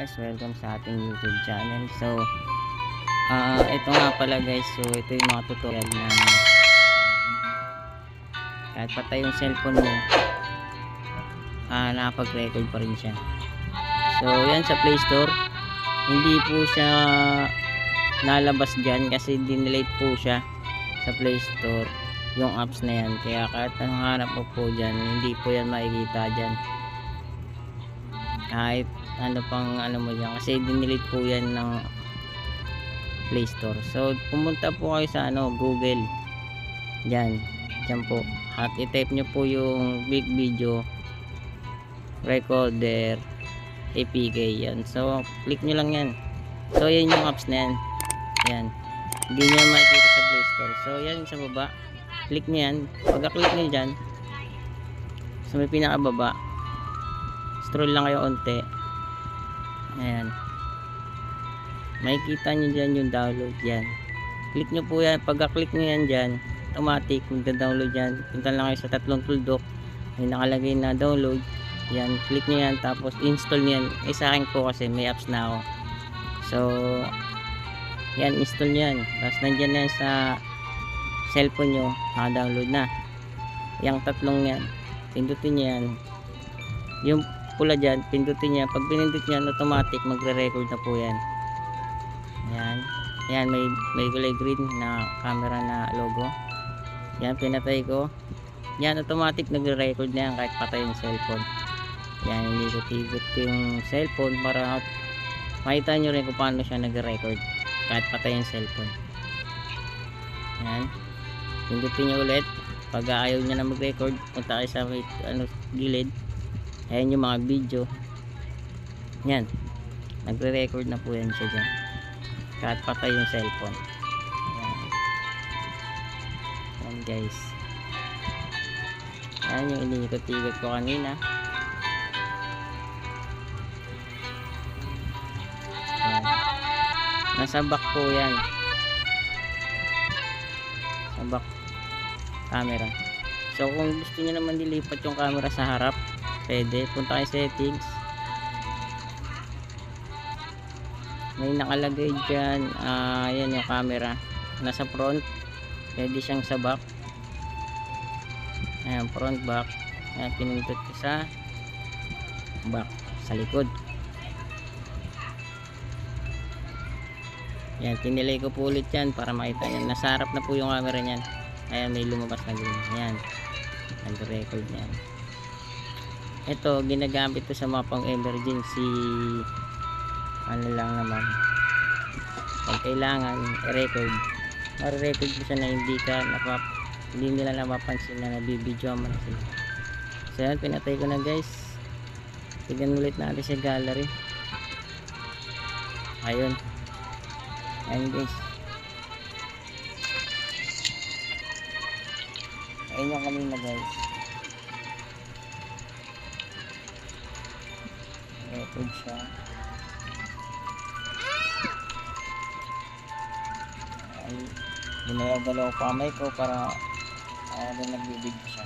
guys, welcome sa ating YouTube channel. So ito nga pala guys, so ito yung mga tutorial na kahit patay yung cellphone mo, nakapag-record pa rin siya. So yan, sa Play Store hindi po siya lalabas dyan kasi dinelete po siya sa Play Store yung apps na yan, kaya kahit anong hanap mo po dyan, hindi po yan makikita dyan kahit ano pang ano mo dyan, kasi dinelete po yan ng Play Store. So pumunta po kayo sa Google, dyan po, at i-type nyo po yung Big Video Recorder APK yan. So click nyo lang yan. So yan yung apps na yan. Yan, hindi nyo makikita sa Play Store. So yan sa baba, click nyo yan. Pagka-click nyo dyan sa may pinakababa, scroll lang kayo onte. Ayan, makikita nyo dyan yung download yan. Click nyo po yan. Pagka-click nyo yan dyan, automatic magda-download yan. Punta lang kayo sa tatlong tuldok, may nakalagay na download. Yan, click nyo yan, tapos install nyo yan. Sa akin po kasi may apps na ako, so yan, install nyo yan. Tapos nandyan na yan sa cellphone nyo, naka-download na yung tatlong yan. Pindutin nyo yan, yung pula dyan, pindutin nyo. Pag pinindut nyo yan, automatic magre-record na po yan. Yan, yan, may kulay green na camera na logo. Yan, pinatay ko. Yan, automatic nagre-record na yan kahit patay yung cellphone. Yan, hindi ko tigot ko yung cellphone para makita nyo rin kung paano siya nagre-record kahit patay yung cellphone. Yan, pindutin nyo ulit. Pag ayaw nyo na mag-record, punta kayo sa gilid. Ayan yung mga video. Yan, nagre-record na po yan siya dyan kahit patay yung cellphone. Yan guys, ayan yung inikot-ikot ko kanina. Yan, nasa back po yan, sa back camera. So kung gusto niyo naman dilipat yung camera sa harap, pwede, punta kayo settings, may nakalagay dyan, yan yung camera nasa front, pwede siyang sa back. Ayan, front back. Ayan, pinindot ko sa back, sa likod. Ayan, tinilay ko po ulit yan para makita nyo, nasa harap na po yung camera nyan. Ayan, may lumabas na green. Ayan, nag-record yan. Ito, ginagamit ko sa mga pang emergency, ano lang naman, pag kailangan i-record, ma-record mo siya na hindi nila napapansin na nabibidyo mo na sila. So yan, pinatay ko na guys. Tignan ulit natin sa gallery. Ayun, ayun guys, ayun yung kanina guys, record siya. Ginagalaw ko kamay ko para nagbibidyo siya.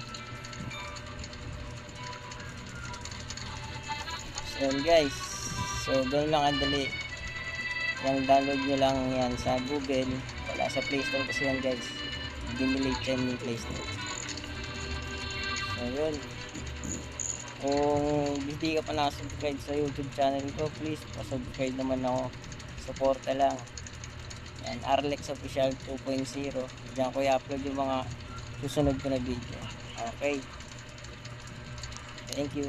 So yun guys, so ganoon lang kadali. Yung download nyo lang yan sa Google, wala sa Play Store kasi yan guys, dinelete yan yung Play Store. So yun, kung hindi ka pa nakasubscribe sa YouTube channel ko, please pasubscribe naman ako, suporta lang. Yan, Arlex Official 2.0. Diyan ko i-upload yung mga susunod ko na video. Okay, thank you.